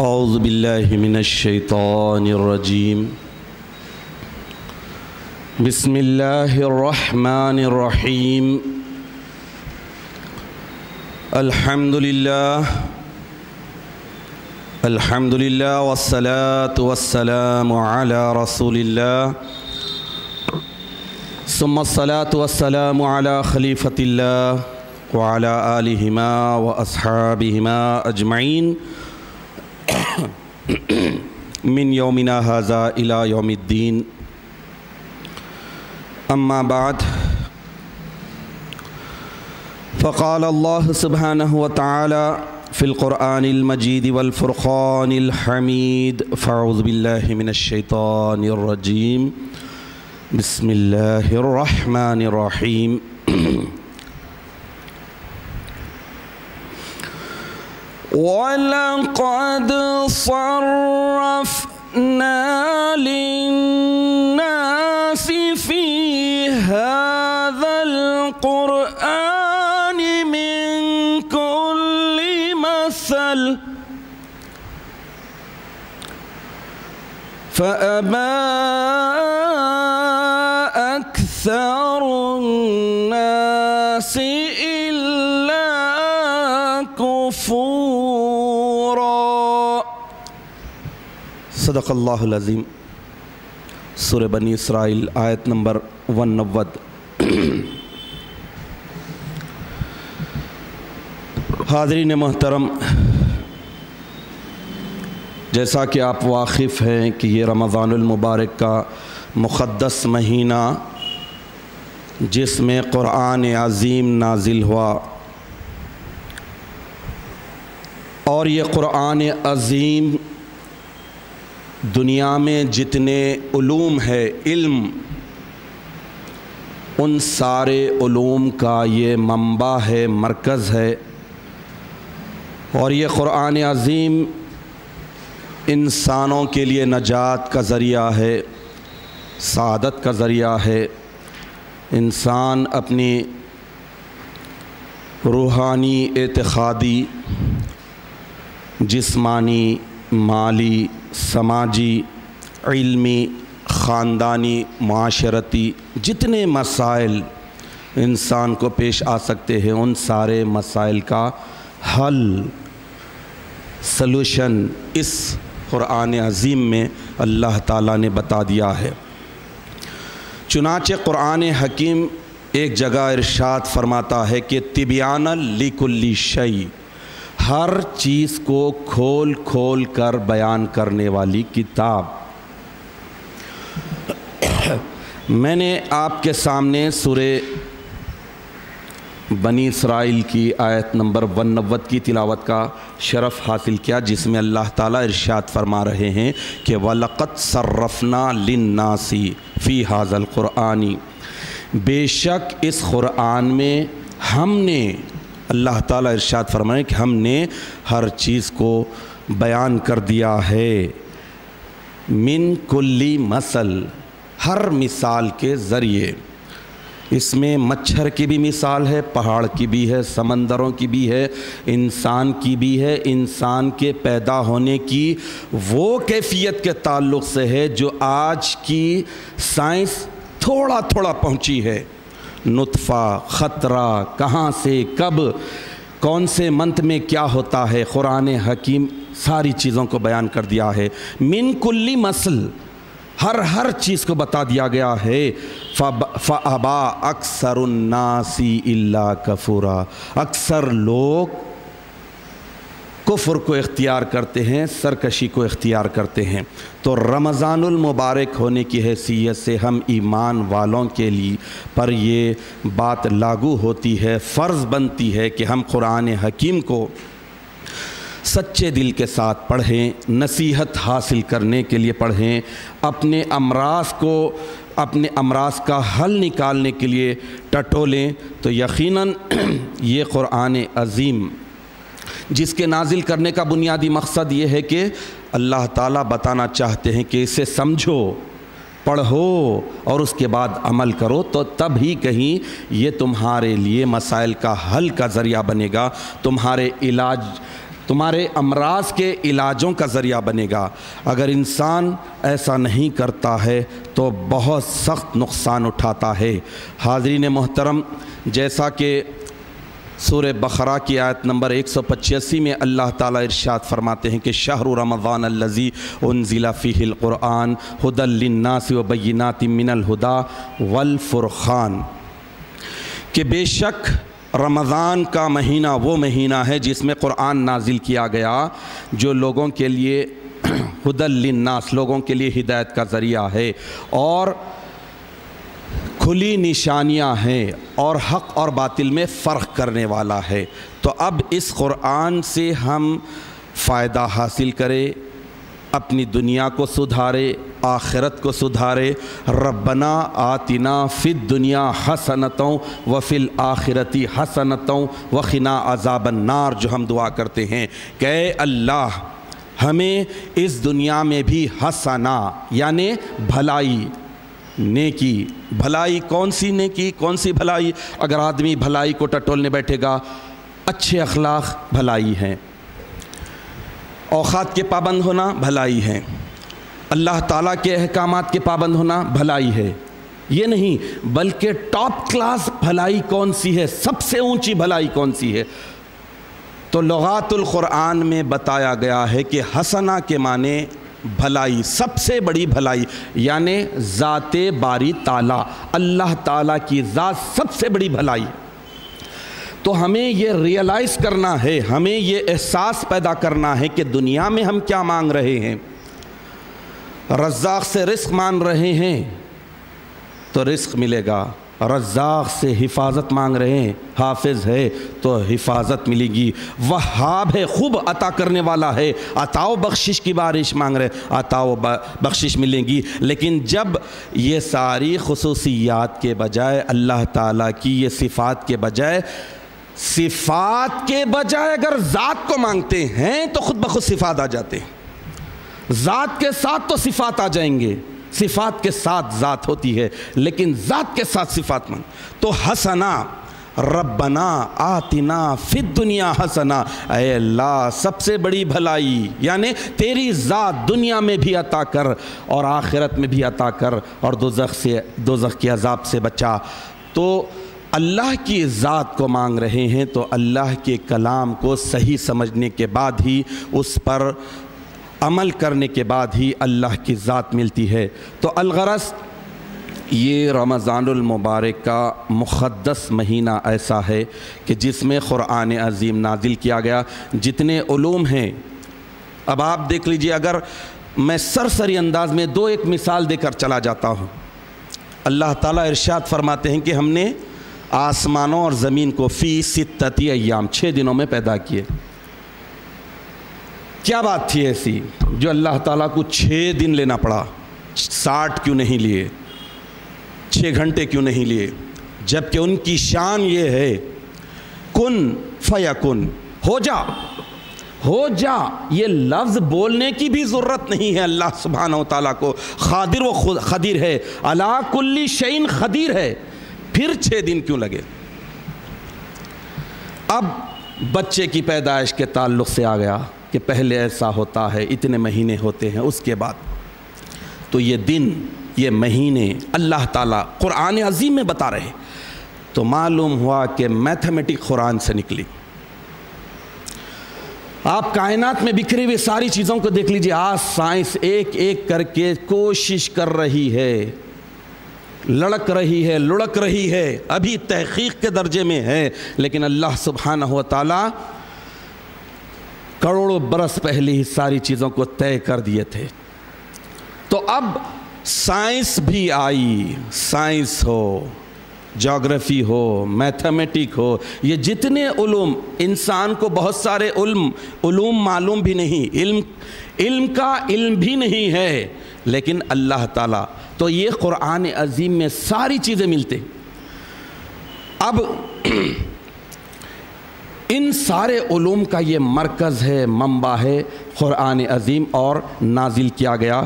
اعوذ باللہ من الشیطان الرجیم بسم اللہ الرحمن الرحیم الحمدللہ والصلاة والسلام علی رسول اللہ ثم الصلاة والسلام علی خلیفۃ اللہ وعلی آلہما واصحابہما اجمعین من یومنا ھذا الی یوم الدین اما بعد فقال اللہ سبحانہ وتعالی فی القرآن المجید والفرقان الحمید فاعوذ باللہ من الشیطان الرجیم بسم اللہ الرحمن الرحیم وَلَقَدْ صَرَّفْنَا لِلنَّاسِ فِي هَذَا الْقُرْآنِ مِنْ كُلِّ مَثَلٍ فَأَبَى أَكْثَرُ النَّاسِ إِلَّا كُفُورًا صدق اللہ العظیم۔ سورہ بنی اسرائیل آیت نمبر 190۔ حاضرین محترم، جیسا کہ آپ واقف ہیں کہ یہ رمضان المبارک کا مقدس مہینہ جس میں قرآن عظیم نازل ہوا، اور یہ قرآن عظیم دنیا میں جتنے علوم ہے علم، ان سارے علوم کا یہ منبع ہے، مرکز ہے، اور یہ قرآن عظیم انسانوں کے لیے نجات کا ذریعہ ہے، سعادت کا ذریعہ ہے۔ انسان اپنی روحانی، اعتقادی، جسمانی، مالی، سماجی، علمی، خاندانی، معاشرتی جتنے مسائل انسان کو پیش آ سکتے ہیں، ان سارے مسائل کا حل، سلوشن اس قرآن عظیم میں اللہ تعالیٰ نے بتا دیا ہے۔ چنانچہ قرآن حکیم ایک جگہ ارشاد فرماتا ہے کہ تبیانا لکل شیء، ہر چیز کو کھول کھول کر بیان کرنے والی کتاب۔ میں نے آپ کے سامنے سورہ بنی اسرائیل کی آیت نمبر 190 کی تلاوت کا شرف حاصل کیا، جس میں اللہ تعالیٰ ارشاد فرما رہے ہیں کہ وَلَقَدْ صَرَّفْنَا لِلنَّاسِ فِي هَذَا الْقُرْآنِ، بے شک اس قرآن میں ہم نے، اللہ تعالیٰ ارشاد فرمائے کہ ہم نے ہر چیز کو بیان کر دیا ہے، من کلی مثل، ہر مثال کے ذریعے۔ اس میں مچھر کی بھی مثال ہے، پہاڑ کی بھی ہے، سمندروں کی بھی ہے، انسان کی بھی ہے، انسان کے پیدا ہونے کی وہ کیفیت کے تعلق سے ہے جو آج کی سائنس تھوڑا تھوڑا پہنچی ہے۔ نطفہ، خطرہ، کہاں سے کب کون سے منت میں کیا ہوتا ہے، قرآن حکیم ساری چیزوں کو بیان کر دیا ہے۔ من کلی مثل، ہر چیز کو بتا دیا گیا ہے۔ فَأَبَى أَكْثَرُ النَّاسِ إِلَّا كَفُورًا، اکثر لوگ کفر کو اختیار کرتے ہیں، سرکشی کو اختیار کرتے ہیں۔ تو رمضان المبارک ہونے کی حیثیت سے ہم ایمان والوں کے لیے پر یہ بات لاگو ہوتی ہے، فرض بنتی ہے کہ ہم قرآن حکیم کو سچے دل کے ساتھ پڑھیں، نصیحت حاصل کرنے کے لیے پڑھیں، اپنے امراض کا حل نکالنے کے لیے ٹٹولیں۔ تو یقیناً یہ قرآن عظیم جس کے نازل کرنے کا بنیادی مقصد یہ ہے کہ اللہ تعالیٰ بتانا چاہتے ہیں کہ اسے سمجھو، پڑھو اور اس کے بعد عمل کرو، تو تب ہی کہیں یہ تمہارے لیے مسائل کا حل کا ذریعہ بنے گا، تمہارے علاج تمہارے امراض کے علاجوں کا ذریعہ بنے گا۔ اگر انسان ایسا نہیں کرتا ہے تو بہت سخت نقصان اٹھاتا ہے۔ حاضرین محترم، جیسا کہ سورہ بقرہ کی آیت نمبر 185 میں اللہ تعالیٰ ارشاد فرماتے ہیں کہ شہر رمضان الذی انزل فیہ القرآن ھدی للناس وبینات من الھدی والفرقان، کہ بے شک رمضان کا مہینہ وہ مہینہ ہے جس میں قرآن نازل کیا گیا، جو لوگوں کے لیے ھدی للناس، لوگوں کے لیے ہدایت کا ذریعہ ہے اور کھلی نشانیاں ہیں اور حق اور باطل میں فرق کرنے والا ہے۔ تو اب اس قرآن سے ہم فائدہ حاصل کریں، اپنی دنیا کو سدھارے، آخرت کو سدھارے۔ ربنا آتنا فی الدنیا حسنۃ وفی الآخرۃ حسنۃ وقنا عذاب النار، جو ہم دعا کرتے ہیں کہ اے اللہ ہمیں اس دنیا میں بھی حسنہ یعنی بھلائی، نیکی، بھلائی کون سی نیکی، کون سی بھلائی؟ اگر آدمی بھلائی کو ٹٹولنے بیٹھے گا، اچھے اخلاق بھلائی ہیں، اوقات کے پابند ہونا بھلائی ہے، اللہ تعالیٰ کے احکامات کے پابند ہونا بھلائی ہے، یہ نہیں بلکہ ٹاپ کلاس بھلائی کون سی ہے، سب سے اونچی بھلائی کون سی ہے؟ تو لغات القرآن میں بتایا گیا ہے کہ حسنہ کے معنی بھلائی، سب سے بڑی بھلائی، یعنی ذات باری تعالیٰ، اللہ تعالیٰ کی ذات سب سے بڑی بھلائی۔ تو ہمیں یہ ریئلائز کرنا ہے، ہمیں یہ احساس پیدا کرنا ہے کہ دنیا میں ہم کیا مانگ رہے ہیں۔ رزاق سے رزق مانگ رہے ہیں تو رزق ملے گا، رزاق سے حفاظت مانگ رہے ہیں، حافظ ہے تو حفاظت ملے گی، وہاب ہے، خوب عطا کرنے والا ہے، عطا و بخشش کی بارش مانگ رہے، عطا و بخشش ملیں گی۔ لیکن جب یہ ساری خصوصیات کے بجائے اللہ تعالیٰ کی یہ صفات کے بجائے اگر ذات کو مانگتے ہیں تو خود بخود صفات آ جاتے ہیں، ذات کے ساتھ تو صفات آ جائیں گے، صفات کے ساتھ ذات ہوتی ہے لیکن ذات کے ساتھ صفات مانگ۔ تو حسنہ، ربنا آتنا فی الدنیا حسنہ، اے اللہ سب سے بڑی بھلائی یعنی تیری ذات دنیا میں بھی عطا کر اور آخرت میں بھی عطا کر اور دوزخ کے عذاب سے بچا۔ تو اللہ کی ذات کو مانگ رہے ہیں تو اللہ کے کلام کو صحیح سمجھنے کے بعد ہی، اس پر عمل کرنے کے بعد ہی اللہ کی ذات ملتی ہے۔ تو الغرض یہ رمضان المبارک کا مقدس مہینہ ایسا ہے کہ جس میں قرآن عظیم نازل کیا گیا، جتنے علوم ہیں۔ اب آپ دیکھ لیجئے، اگر میں سرسری انداز میں ایک مثال دے کر چلا جاتا ہوں۔ اللہ تعالیٰ ارشاد فرماتے ہیں کہ ہم نے آسمانوں اور زمین کو فی 6 ایام 6 دنوں میں پیدا کیے۔ کیا بات تھی ایسی جو اللہ تعالیٰ کو 6 دن لینا پڑا؟ 60 کیوں نہیں لیے؟ 6 گھنٹے کیوں نہیں لیے؟ جبکہ ان کی شان یہ ہے کن فیکن، ہو جا ہو جا، یہ لفظ بولنے کی بھی ضرورت نہیں ہے۔ اللہ سبحانہ و تعالیٰ کو قادر و قدیر ہے، علی کل شیء قدیر ہے، پھر 6 دن کیوں لگے؟ اب بچے کی پیدائش کے تعلق سے آ گیا کہ پہلے ایسا ہوتا ہے، اتنے مہینے ہوتے ہیں، اس کے بعد تو یہ دن، یہ مہینے اللہ تعالیٰ قرآن عظیم میں بتا رہے، تو معلوم ہوا کہ میتھمیٹک قرآن سے نکلی۔ آپ کائنات میں بکھری ہوئی ساری چیزوں کو دیکھ لیجئے، آج سائنس ایک ایک کر کے کوشش کر رہی ہے، لڑک رہی ہے، لڑک رہی ہے، ابھی تحقیق کے درجے میں ہے، لیکن اللہ سبحانہ و تعالیٰ کروڑوں برس پہلے ہی ساری چیزوں کو طے کر دیے تھے۔ تو اب سائنس بھی آئی، سائنس ہو، جغرافی ہو، میتھمیٹک ہو، یہ جتنے علوم، انسان کو بہت سارے علوم معلوم بھی نہیں، علم کا علم بھی نہیں ہے، لیکن اللہ تعالیٰ تو یہ قرآن عظیم میں ساری چیزیں ملتے۔ اب ان سارے علوم کا یہ مرکز ہے، منبع ہے قرآن عظیم، اور نازل کیا گیا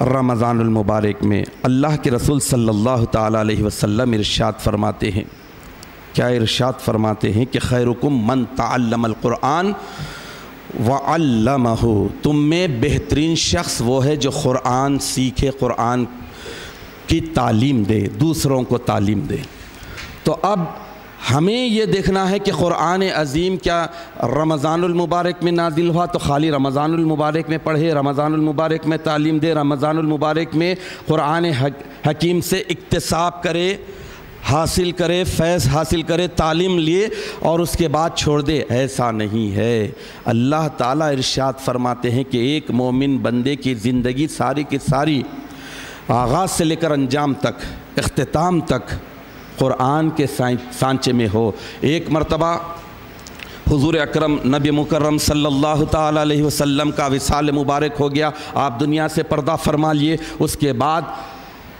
رمضان المبارک میں۔ اللہ کے رسول صلی اللہ تعالیٰ علیہ وسلم ارشاد فرماتے ہیں، کیا ارشاد فرماتے ہیں کہ خیرکم من تعلم القرآن وَعَلَّمَهُ، تم میں بہترین شخص وہ ہے جو قرآن سیکھے، قرآن کی تعلیم دے، دوسروں کو تعلیم دے۔ تو اب ہمیں یہ دیکھنا ہے کہ قرآن عظیم کیا رمضان المبارک میں نازل ہوا تو خالی رمضان المبارک میں پڑھے، رمضان المبارک میں تعلیم دے، رمضان المبارک میں قرآن حکیم سے اکتساب کرے، حاصل کرے، فیض حاصل کرے، تعلیم لیے اور اس کے بعد چھوڑ دے؟ ایسا نہیں ہے۔ اللہ تعالیٰ ارشاد فرماتے ہیں کہ ایک مومن بندے کی زندگی ساری کی ساری آغاز سے لے کر انجام تک، اختتام تک قرآن کے سانچے میں ہو۔ ایک مرتبہ حضور اکرم نبی مکرم صلی اللہ تعالیٰ علیہ وسلم کا وصال مبارک ہو گیا، آپ دنیا سے پردہ فرما لیے۔ اس کے بعد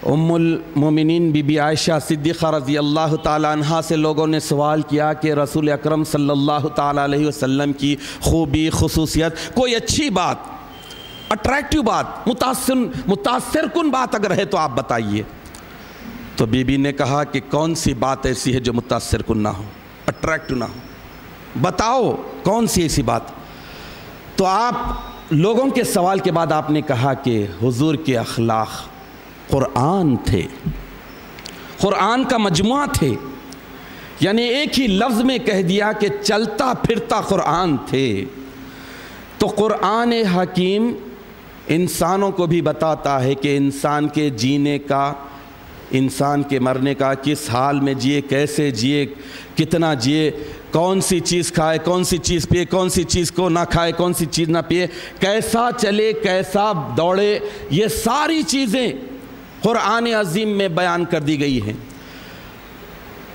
ام المومنین بی بی عائشہ صدیقہ رضی اللہ تعالیٰ عنہا سے لوگوں نے سوال کیا کہ رسول اکرم صلی اللہ تعالیٰ علیہ وسلم کی خوبی، خصوصیت، کوئی اچھی بات، اٹریکٹیو بات، متاثر کن بات اگر ہے تو آپ بتائیے۔ تو بی بی نے کہا کہ کون سی بات ایسی ہے جو متاثر کن نہ ہو، اٹریکٹیو نہ ہو، بتاؤ کون سی ایسی بات؟ تو آپ لوگوں کے سوال کے بعد آپ نے کہا کہ حضور کے اخلاق قرآن تھے، قرآن کا مجموعہ تھے، یعنی ایک ہی لفظ میں کہہ دیا کہ چلتا پھرتا قرآن تھے۔ تو قرآن حکیم انسانوں کو بھی بتاتا ہے کہ انسان کے جینے کا، انسان کے مرنے کا، کس حال میں جیے، کیسے جیے، کتنا جیے، کون سی چیز کھائے، کون سی چیز پیے، کون سی چیز کو نہ کھائے، کون سی چیز نہ پیے، کیسا چلے، کیسا دوڑے، یہ ساری چیزیں قرآن عظیم میں بیان کر دی گئی ہیں۔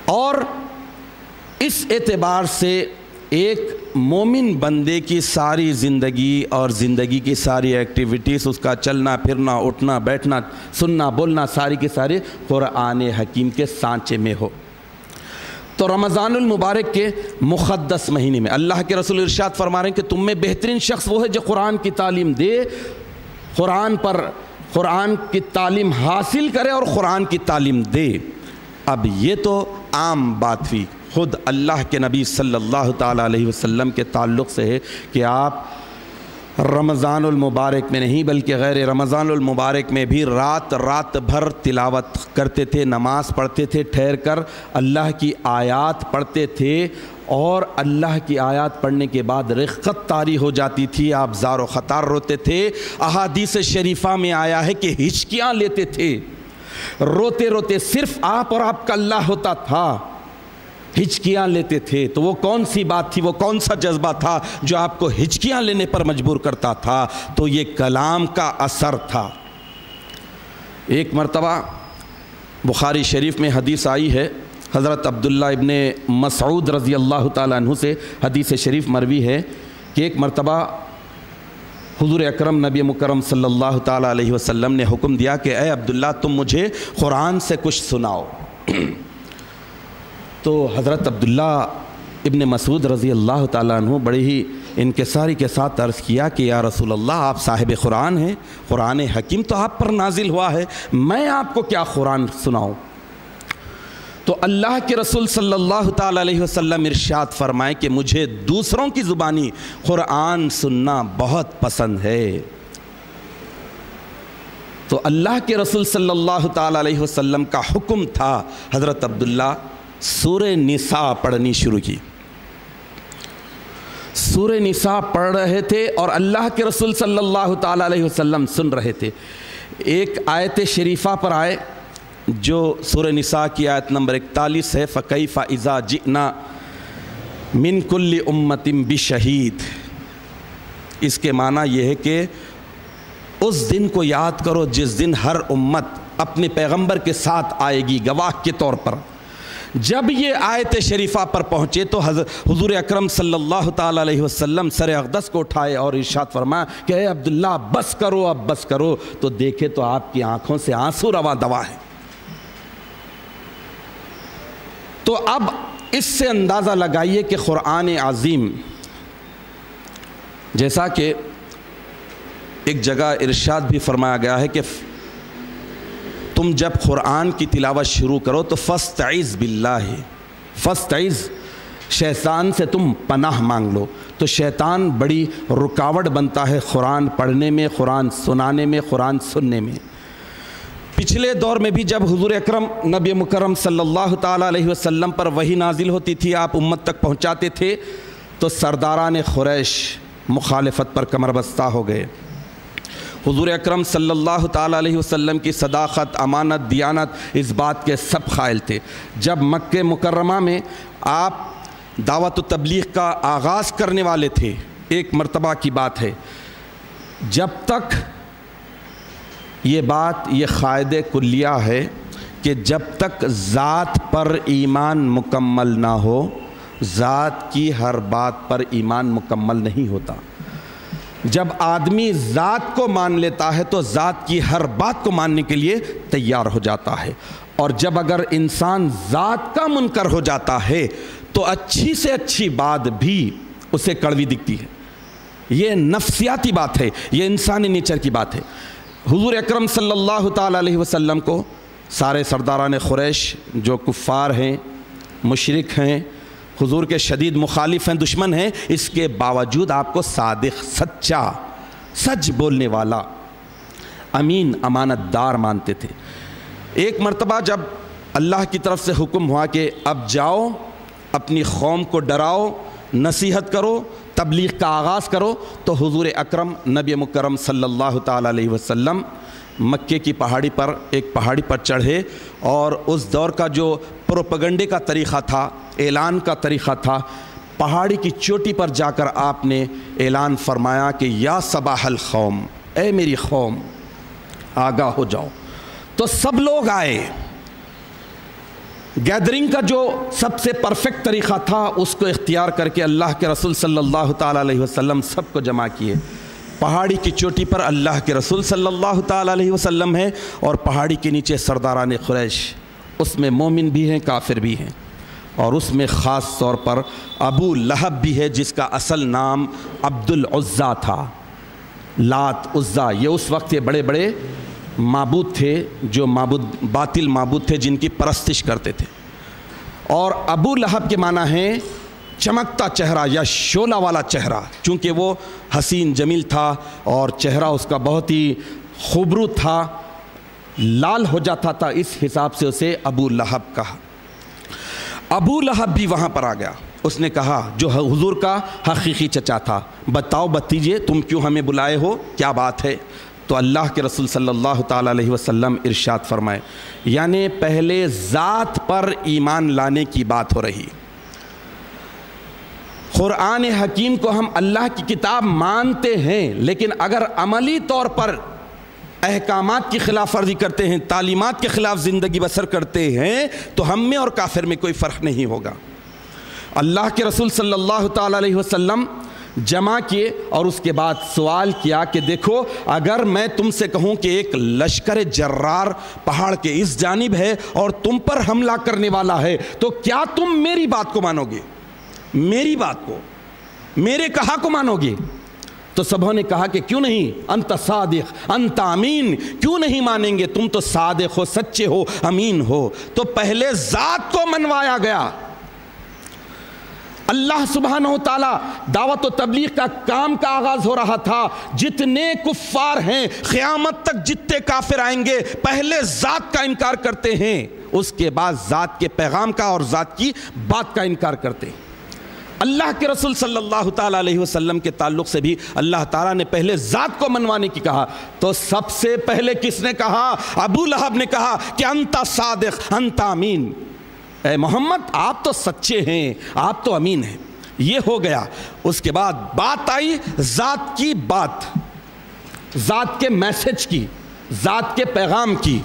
اور اس اعتبار سے ایک مومن بندے کی ساری زندگی اور زندگی کی ساری ایکٹیویٹیز، اس کا چلنا پھرنا، اٹھنا بیٹھنا، سننا بولنا، ساری کی ساری قرآن حکیم کے سانچے میں ہو۔ تو رمضان المبارک کے مقدس مہینے میں اللہ کے رسول ارشاد فرما رہے ہیں کہ تم میں بہترین شخص وہ ہے جو قرآن کی تعلیم دے، قرآن کی تعلیم حاصل کرے اور قرآن کی تعلیم دے۔ اب یہ تو عام بات ہوئی، خود اللہ کے نبی صلی اللہ تعالیٰ علیہ وسلم کے تعلق سے ہے کہ آپ رمضان المبارک میں نہیں بلکہ غیر رمضان المبارک میں بھی رات بھر تلاوت کرتے تھے، نماز پڑھتے تھے، ٹھہر کر اللہ کی آیات پڑھتے تھے، اور اللہ کی آیات پڑھنے کے بعد رقت طاری ہو جاتی تھی، آپ زار و خطار روتے تھے۔ احادیث شریفہ میں آیا ہے کہ ہچکیاں لیتے تھے، روتے روتے صرف آپ اور آپ کا اللہ ہوتا تھا، ہچکیاں لیتے تھے۔ تو وہ کون سی بات تھی، وہ کون سا جذبہ تھا جو آپ کو ہچکیاں لینے پر مجبور کرتا تھا؟ تو یہ کلام کا اثر تھا۔ ایک مرتبہ بخاری شریف میں حدیث آئی ہے، حضرت عبداللہ ابن مسعود رضی اللہ تعالیٰ عنہ سے حدیث شریف مروی ہے کہ ایک مرتبہ حضور اکرم نبی مکرم صلی اللہ تعالیٰ علیہ وسلم نے حکم دیا کہ اے عبداللہ تم مجھے قرآن سے کچھ سناؤ۔ تو حضرت عبداللہ ابن مسعود رضی اللہ تعالیٰ عنہ بڑے ہی انکساری کے ساتھ عرض کیا کہ یا رسول اللہ آپ صاحب قرآن ہیں، قرآن حکیم تو آپ پر نازل ہوا ہے، میں آپ کو کیا قرآن سناؤں؟ تو اللہ کے رسول صلی اللہ تعالیٰ علیہ وسلم ارشاد فرمائے کہ مجھے دوسروں کی زبانی قرآن سننا بہت پسند ہے۔ تو اللہ کے رسول صلی اللہ تعالیٰ علیہ وسلم کا حکم تھا، حضرت عبداللہ سورہ نساء پڑھنی شروع کی۔ سورہ نساء پڑھ رہے تھے اور اللہ کے رسول صلی اللہ تعالیٰ علیہ وسلم سن رہے تھے۔ ایک آیت شریفہ پر آئے جو سورہ نساء کی آیت نمبر 41 ہے، فَكَيْفَ إِذَا جِئْنَا مِن كُلِّ أُمَّةٍ بِشَهِيدٍ۔ اس کے معنی یہ ہے کہ اس دن کو یاد کرو جس دن ہر امت اپنے پیغمبر کے ساتھ آئے گی گواہ کے طور پر۔ جب یہ آیت شریفہ پر پہنچے تو حضور اکرم صلی اللہ تعالیٰ علیہ وسلم سر اقدس کو اٹھائے اور ارشاد فرمایا کہ اے عبداللہ بس کرو، اب بس کرو۔ تو دیکھے تو آپ کی آنکھوں سے آنسو رواں دوا ہے۔ تو اب اس سے اندازہ لگائیے کہ قرآن عظیم، جیسا کہ ایک جگہ ارشاد بھی فرمایا گیا ہے کہ تم جب قرآن کی تلاوت شروع کرو تو فاستعذ باللہ، فاستعذ شیطان سے تم پناہ مانگ لو۔ تو شیطان بڑی رکاوٹ بنتا ہے قرآن پڑھنے میں، قرآن سنانے میں، قرآن سننے میں۔ پچھلے دور میں بھی جب حضور اکرم نبی مکرم صلی اللہ تعالیٰ علیہ وسلم پر وحی نازل ہوتی تھی، آپ امت تک پہنچاتے تھے، تو سرداران قریش مخالفت پر کمر بستہ ہو گئے۔ حضور اکرم صلی اللہ تعالیٰ علیہ وسلم کی صداقت، امانت، دیانت، اس بات کے سب قائل تھے۔ جب مکہ مکرمہ میں آپ دعوت و تبلیغ کا آغاز کرنے والے تھے، ایک مرتبہ کی بات ہے، جب تک یہ بات، یہ قاعدہ کلیہ ہے کہ جب تک ذات پر ایمان مکمل نہ ہو، ذات کی ہر بات پر ایمان مکمل نہیں ہوتا۔ جب آدمی ذات کو مان لیتا ہے تو ذات کی ہر بات کو ماننے کے لیے تیار ہو جاتا ہے، اور جب اگر انسان ذات کا منکر ہو جاتا ہے تو اچھی سے اچھی بات بھی اسے کڑوی دکھتی ہے۔ یہ نفسیاتی بات ہے، یہ انسانی نیچر کی بات ہے۔ حضور اکرم صلی اللہ تعالیٰ علیہ وسلم کو سارے سرداران قریش جو کفار ہیں، مشرک ہیں، حضور کے شدید مخالف ہیں، دشمن ہیں، اس کے باوجود آپ کو صادق، سچا، سچ بولنے والا، امین، امانت دار مانتے تھے۔ ایک مرتبہ جب اللہ کی طرف سے حکم ہوا کہ اب جاؤ، اپنی قوم کو ڈراؤ، نصیحت کرو، تبلیغ کا آغاز کرو، تو حضور اکرم نبی مکرم صلی اللہ تعالیٰ علیہ وسلم مکے کی پہاڑی پر، ایک پہاڑی پر چڑھے، اور اس دور کا جو پروپیگنڈے کا طریقہ تھا، اعلان کا طریقہ تھا، پہاڑی کی چوٹی پر جا کر آپ نے اعلان فرمایا کہ یا صباح القوم، اے میری قوم آگاہ ہو جاؤ۔ تو سب لوگ آئے۔ گیدرنگ کا جو سب سے پرفیکٹ طریقہ تھا اس کو اختیار کر کے اللہ کے رسول صلی اللہ تعالیٰ علیہ وسلم سب کو جمع کیے۔ پہاڑی کی چوٹی پر اللہ کے رسول صلی اللہ تعالیٰ علیہ وسلم ہیں، اور پہاڑی کے نیچے سرداران قریش، اس میں مومن بھی ہیں، کافر بھی ہیں، اور اس میں خاص طور پر ابو لہب بھی ہے، جس کا اصل نام عبد العزیٰ تھا۔ لات، عزیٰ، یہ اس وقت یہ بڑے بڑے معبود تھے، جو باطل معبود تھے، جن کی پرستش کرتے تھے۔ اور ابو لہب کے معنی ہے چمکتا چہرہ یا شعلہ والا چہرہ، چونکہ وہ حسین جمیل تھا اور چہرہ اس کا بہت ہی خوبرو تھا، لال ہو جاتا تھا، اس حساب سے اسے ابو لہب کہا۔ ابو لہب بھی وہاں پر آ گیا۔ اس نے کہا، جو حضور کا حقیقی چچا تھا، بتیجے تم کیوں ہمیں بلائے ہو، کیا بات ہے؟ تو اللہ کے رسول صلی اللہ تعالیٰ علیہ وسلم ارشاد فرمائے، یعنی پہلے ذات پر ایمان لانے کی بات ہو رہی۔ قرآن حکیم کو ہم اللہ کی کتاب مانتے ہیں، لیکن اگر عملی طور پر احکامات کی خلاف ورزی کرتے ہیں، تعلیمات کے خلاف زندگی بسر کرتے ہیں، تو ہم میں اور کافر میں کوئی فرق نہیں ہوگا۔ اللہ کے رسول صلی اللہ تعالیٰ علیہ وسلم جمع کیے، اور اس کے بعد سوال کیا کہ دیکھو، اگر میں تم سے کہوں کہ ایک لشکر جرار پہاڑ کے اس جانب ہے اور تم پر حملہ کرنے والا ہے، تو کیا تم میری بات کو مانو گے؟ میری بات کو، میرے کہا کو مانو گے؟ تو سبوں نے کہا کہ کیوں نہیں، انت صادق انت امین، کیوں نہیں مانیں گے، تم تو صادق ہو، سچے ہو، امین ہو۔ تو پہلے ذات کو منوایا گیا۔ اللہ سبحانہ وتعالی دعوت و تبلیغ کا کام کا آغاز ہو رہا تھا، جتنے کفار ہیں، قیامت تک جتنے کافر آئیں گے، پہلے ذات کا انکار کرتے ہیں، اس کے بعد ذات کے پیغام کا اور ذات کی بات کا انکار کرتے ہیں۔ اللہ کے رسول صلی اللہ تعالیٰ علیہ وسلم کے تعلق سے بھی اللہ تعالیٰ نے پہلے ذات کو منوانے کی کہا، تو سب سے پہلے کس نے کہا؟ ابو لہب نے کہا کہ انت صادق انت امین، اے محمد آپ تو سچے ہیں، آپ تو امین ہیں۔ یہ ہو گیا۔ اس کے بعد بات آئی ذات کی بات، ذات کے میسج کی، ذات کے پیغام کی۔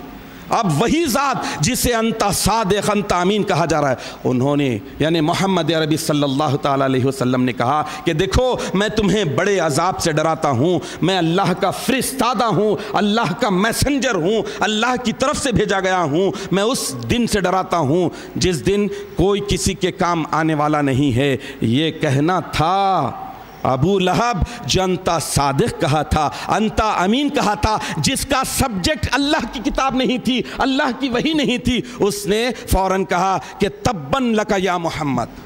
اب وہی ذات جسے انت صادق انت امین کہا جا رہا ہے، انہوں نے یعنی محمد عربی صلی اللہ تعالیٰ علیہ وسلم نے کہا کہ دیکھو، میں تمہیں بڑے عذاب سے ڈراتا ہوں، میں اللہ کا فرستادہ ہوں، اللہ کا میسنجر ہوں، اللہ کی طرف سے بھیجا گیا ہوں۔ میں اس دن سے ڈراتا ہوں جس دن کوئی کسی کے کام آنے والا نہیں ہے۔ یہ کہنا تھا ابو لہب جو انتا صادق کہا تھا، انتا امین کہا تھا، جس کا سبجیکٹ اللہ کی کتاب نہیں تھی، اللہ کی وحی نہیں تھی، اس نے فوراً کہا کہ تباً لک یا محمد،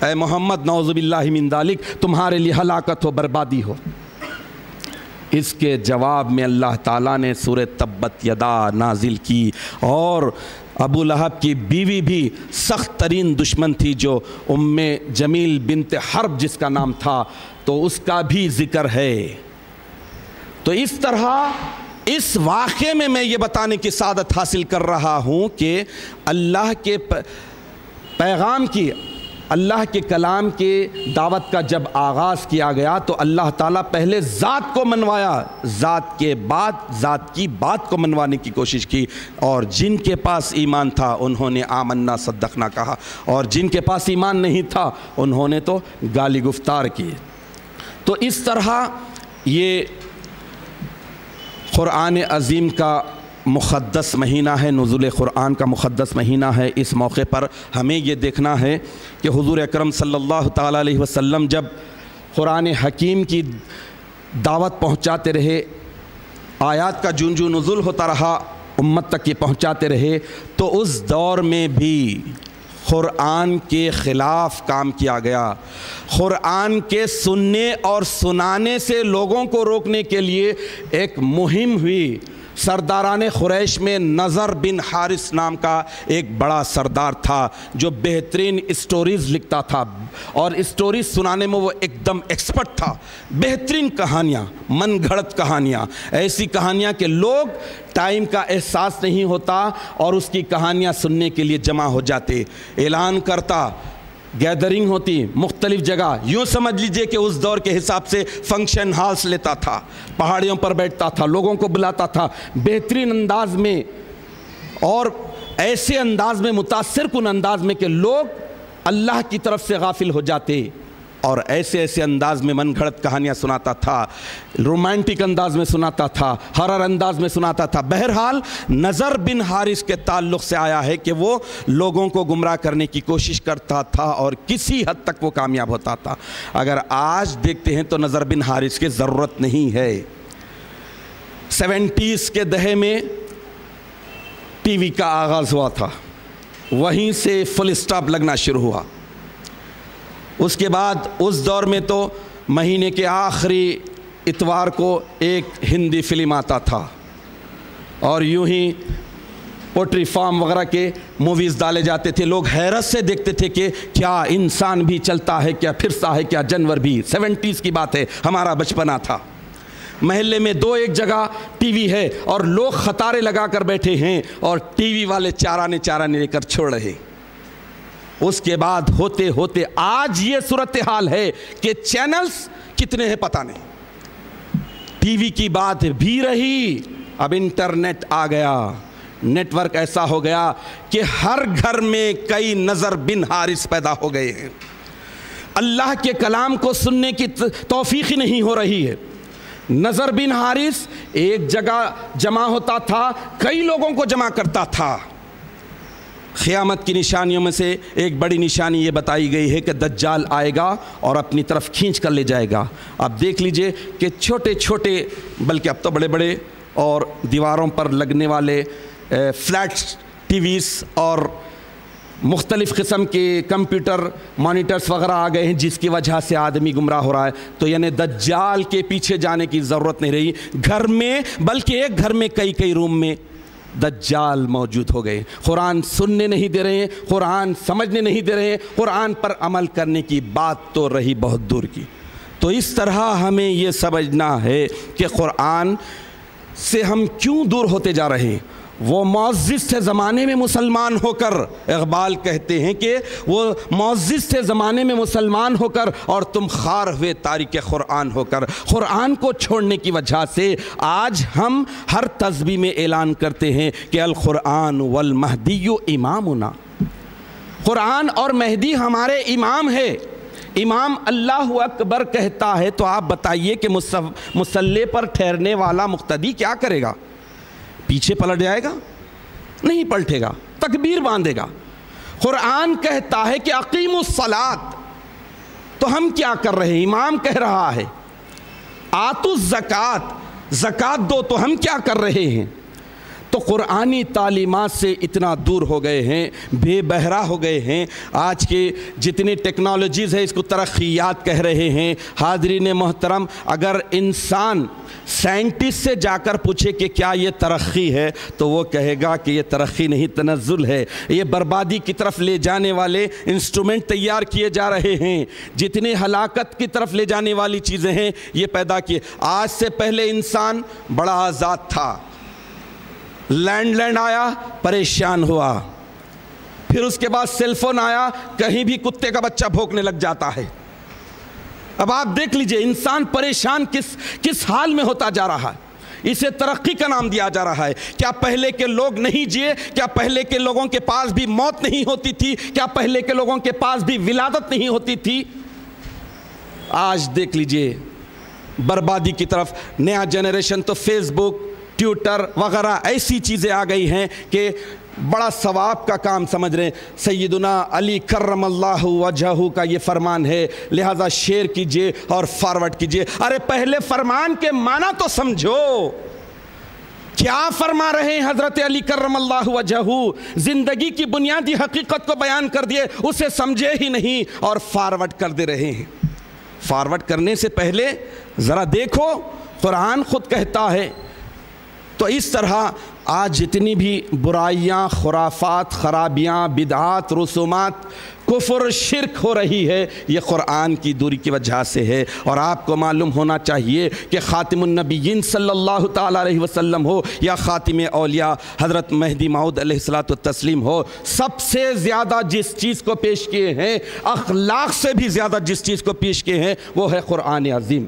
اے محمد نعوذ باللہ من ذالک، تمہارے لیے ہلاکت ہو، بربادی ہو۔ اس کے جواب میں اللہ تعالیٰ نے سورہ تبت یدا نازل کی، اور ابو لہب کی بیوی بھی سخت ترین دشمن تھی جو ام جمیل بنت حرب جس کا نام تھا، تو اس کا بھی ذکر ہے۔ تو اس طرح اس واقعے میں یہ بتانے کی سعادت حاصل کر رہا ہوں کہ اللہ کے پیغام کی، اللہ کے کلام کے دعوت کا جب آغاز کیا گیا تو اللہ تعالیٰ پہلے ذات کو منوایا، ذات کے بعد ذات کی بات کو منوانے کی کوشش کی، اور جن کے پاس ایمان تھا انہوں نے آمنا صدقنا کہا، اور جن کے پاس ایمان نہیں تھا انہوں نے تو گالی گفتار کی۔ تو اس طرح یہ قرآن عظیم کا مقدس مہینہ ہے، نزول قرآن کا مقدس مہینہ ہے۔ اس موقع پر ہمیں یہ دیکھنا ہے کہ حضور اکرم صلی اللہ تعالیٰ علیہ وسلم جب قرآن حکیم کی دعوت پہنچاتے رہے، آیات کا جون جون نزول ہوتا رہا، امت تک یہ پہنچاتے رہے، تو اس دور میں بھی قرآن کے خلاف کام کیا گیا۔ قرآن کے سننے اور سنانے سے لوگوں کو روکنے کے لیے ایک مہم ہوئی۔ سرداران قریش میں نضر بن حارث نام کا ایک بڑا سردار تھا جو بہترین اسٹوریز لکھتا تھا، اور اسٹوریز سنانے میں وہ ایک دم ایکسپرٹ تھا۔ بہترین کہانیاں، من گھڑت کہانیاں، ایسی کہانیاں کہ لوگ ٹائم کا احساس نہیں ہوتا اور اس کی کہانیاں سننے کے لیے جمع ہو جاتے۔ اعلان کرتا، گیدرنگ ہوتی مختلف جگہ، یوں سمجھ لیجئے کہ اس دور کے حساب سے فنکشن ہالس لیتا تھا، پہاڑیوں پر بیٹھتا تھا، لوگوں کو بلاتا تھا بہترین انداز میں، اور ایسے انداز میں، متاثر کن انداز میں کہ لوگ اللہ کی طرف سے غافل ہو جاتے، اور ایسے ایسے انداز میں من گھڑت کہانیاں سناتا تھا، رومانٹک انداز میں سناتا تھا، ہرر انداز میں سناتا تھا۔ بہرحال نضر بن حارث کے تعلق سے آیا ہے کہ وہ لوگوں کو گمراہ کرنے کی کوشش کرتا تھا اور کسی حد تک وہ کامیاب ہوتا تھا۔ اگر آج دیکھتے ہیں تو نضر بن حارث کی ضرورت نہیں ہے۔ 70s کے دہے میں ٹی وی کا آغاز ہوا تھا، وہیں سے فل سٹاپ لگنا شروع ہوا۔ اس کے بعد اس دور میں تو مہینے کے آخری اتوار کو ایک ہندی فلم آتا تھا، اور یوں ہی پوٹری فارم وغیرہ کے موویز ڈالے جاتے تھے۔ لوگ حیرت سے دیکھتے تھے کہ کیا انسان بھی چلتا ہے، کیا پھرتا ہے، کیا جانور بھی۔ 70s کی بات ہے، ہمارا بچپنا تھا۔ محلے میں 2 ایک جگہ ٹی وی ہے اور لوگ قطاریں لگا کر بیٹھے ہیں، اور ٹی وی والے چارانے لے کر چھوڑ رہے۔ اس کے بعد ہوتے ہوتے آج یہ صورتحال ہے کہ چینلز کتنے ہیں پتہ نہیں، ٹی وی کی بات بھی رہی، اب انٹرنیٹ آ گیا، نیٹ ورک ایسا ہو گیا کہ ہر گھر میں کئی نضر بن حارث پیدا ہو گئے ہیں۔ اللہ کے کلام کو سننے کی توفیق ہی نہیں ہو رہی ہے۔ نضر بن حارث ایک جگہ جمع ہوتا تھا، کئی لوگوں کو جمع کرتا تھا۔ قیامت کی نشانیوں میں سے ایک بڑی نشانی یہ بتائی گئی ہے کہ دجال آئے گا اور اپنی طرف کھینچ کر لے جائے گا۔ اب دیکھ لیجئے کہ چھوٹے چھوٹے، بلکہ اب تو بڑے بڑے اور دیواروں پر لگنے والے فلیٹ ٹی ویز اور مختلف قسم کے کمپیوٹر مانیٹرز وغیرہ آ گئے ہیں، جس کی وجہ سے آدمی گمراہ ہو رہا ہے۔ تو یعنی دجال کے پیچھے جانے کی ضرورت نہیں رہی، گھر میں، بلکہ ایک گھر میں کئی روم میں دجال موجود ہو گئے۔ قرآن سننے نہیں دے رہے ہیں، قرآن سمجھنے نہیں دے رہے ہیں، قرآن پر عمل کرنے کی بات تو رہی بہت دور کی۔ تو اس طرح ہمیں یہ سمجھنا ہے کہ قرآن سے ہم کیوں دور ہوتے جا رہے ہیں۔ وہ معزز تھے زمانے میں مسلمان ہو کر، اقبال کہتے ہیں کہ وہ معزز تھے زمانے میں مسلمان ہو کر، اور تم خوار ہوئے تارک قرآن ہو کر۔ قرآن کو چھوڑنے کی وجہ سے آج ہم ہر تسبیح میں اعلان کرتے ہیں کہ القرآن والمہدی امامنا، قرآن اور مہدی ہمارے امام ہے۔ امام اللہ اکبر کہتا ہے تو آپ بتائیے کہ مصلی پر ٹھہرنے والا مقتدی کیا کرے گا؟ پیچھے پلٹ جائے گا؟ نہیں پلٹے گا، تکبیر باندھے گا۔ قرآن کہتا ہے کہ اقیموا الصلاۃ، تو ہم کیا کر رہے ہیں؟ امام کہہ رہا ہے آتوا الزکوٰۃ، زکوٰۃ دو، تو ہم کیا کر رہے ہیں؟ تو قرآنی تعلیمات سے اتنا دور ہو گئے ہیں، بے بہرا ہو گئے ہیں۔ آج کے جتنی ٹیکنالوجیز ہے اس کو ترقیات کہہ رہے ہیں۔ حاضرین محترم، اگر انسان سائنٹسٹ سے جا کر پوچھے کہ کیا یہ ترقی ہے تو وہ کہے گا کہ یہ ترقی نہیں، تنزل ہے۔ یہ بربادی کی طرف لے جانے والے انسٹرومنٹ تیار کیے جا رہے ہیں، جتنے ہلاکت کی طرف لے جانے والی چیزیں ہیں یہ پیدا کیے۔ آج سے پہلے انسان بڑا آزاد تھا، لینڈ آیا پریشان ہوا، پھر اس کے بعد سیل فون آیا، کہیں بھی کتے کا بچہ بھونکنے لگ جاتا ہے۔ اب آپ دیکھ لیجئے انسان پریشان کس حال میں ہوتا جا رہا ہے۔ اسے ترقی کا نام دیا جا رہا ہے۔ کیا پہلے کے لوگ نہیں جیے؟ کیا پہلے کے لوگوں کے پاس بھی موت نہیں ہوتی تھی؟ کیا پہلے کے لوگوں کے پاس بھی ولادت نہیں ہوتی تھی؟ آج دیکھ لیجئے بربادی کی طرف نیا جنریشن تو فیس بک، ٹویٹر وغیرہ ایسی چیزیں آ گئی ہیں کہ بڑا ثواب کا کام سمجھ رہے ہیں۔ سیدنا علی کرم اللہ وجہہ کا یہ فرمان ہے، لہذا شیئر کیجئے اور فارورڈ کیجئے۔ ارے پہلے فرمان کے معنی تو سمجھو، کیا فرما رہے ہیں حضرت علی کرم اللہ وجہہ؟ زندگی کی بنیادی حقیقت کو بیان کر دیے، اسے سمجھے ہی نہیں اور فارورڈ کر دے رہے ہیں۔ فارورڈ کرنے سے پہلے ذرا دیکھو، قرآن خود کہتا ہے۔ تو اس طرح آج جتنی بھی برائیاں، خرافات، خرابیاں، بدعات، رسومات، کفر، شرک ہو رہی ہے، یہ قرآن کی دوری کی وجہ سے ہے۔ اور آپ کو معلوم ہونا چاہیے کہ خاتم النبیین صلی اللہ تعالیٰ علیہ وسلم ہو یا خاتم اولیاء حضرت مہدی موعود علیہ الصلوۃ والتسلیم ہو، سب سے زیادہ جس چیز کو پیش کیے ہیں، اخلاق سے بھی زیادہ جس چیز کو پیش کیے ہیں، وہ ہے قرآن عظیم۔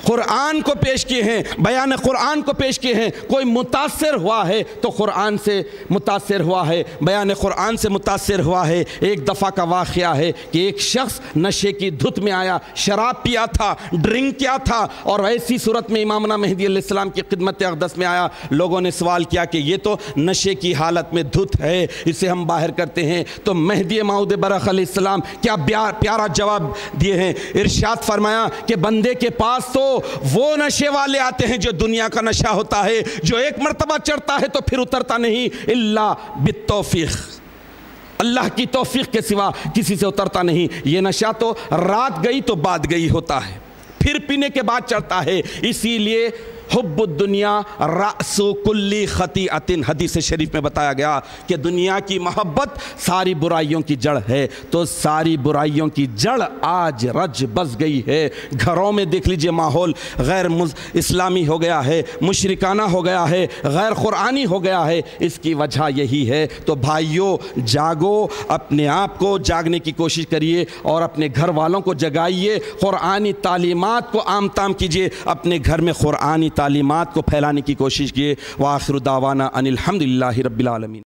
قرآن کو پیش کیے ہیں، بیان قرآن کو پیش کیے ہیں۔ کوئی متاثر ہوا ہے تو قرآن سے متاثر ہوا ہے، بیان قرآن سے متاثر ہوا ہے۔ ایک دفعہ کا واقعہ ہے کہ ایک شخص نشے کی دھت میں آیا، شراب پیا تھا، ڈرنک کیا تھا، اور ایسی صورت میں امامنا مہدی علیہ السلام کی خدمت اقدس میں آیا۔ لوگوں نے سوال کیا کہ یہ تو نشے کی حالت میں دھت ہے، اسے ہم باہر کرتے ہیں۔ تو مہدی موعود برحق علیہ السلام کیا پیارا جواب دیے ہیں، ارشاد فرمایا کہ بندے کے پاس تو وہ نشے والے آتے ہیں جو دنیا کا نشہ ہوتا ہے، جو ایک مرتبہ چڑھتا ہے تو پھر اترتا نہیں، الا بالتوفیق، اللہ کی توفیق کے سوا کسی سے اترتا نہیں۔ یہ نشہ تو رات گئی تو بعد گئی ہوتا ہے، پھر پینے کے بعد چڑھتا ہے۔ اسی لیے حب الدنیا رأس کل خطیئۃ، حدیث شریف میں بتایا گیا کہ دنیا کی محبت ساری برائیوں کی جڑ ہے۔ تو ساری برائیوں کی جڑ آج رج بس گئی ہے۔ گھروں میں دیکھ لیجئے ماحول غیر اسلامی ہو گیا ہے، مشرکانہ ہو گیا ہے، غیر قرآنی ہو گیا ہے۔ اس کی وجہ یہی ہے۔ تو بھائیوں جاگو، اپنے آپ کو جاگنے کی کوشش کریے اور اپنے گھر والوں کو جگائیے، قرآنی تعلیمات کو عام تام کیجئے، اپنے گھر میں قرآنی تعلیمات کو پھیلانے کی کوشش کیے۔ وآخر دعوانا ان الحمدللہ رب العالمین۔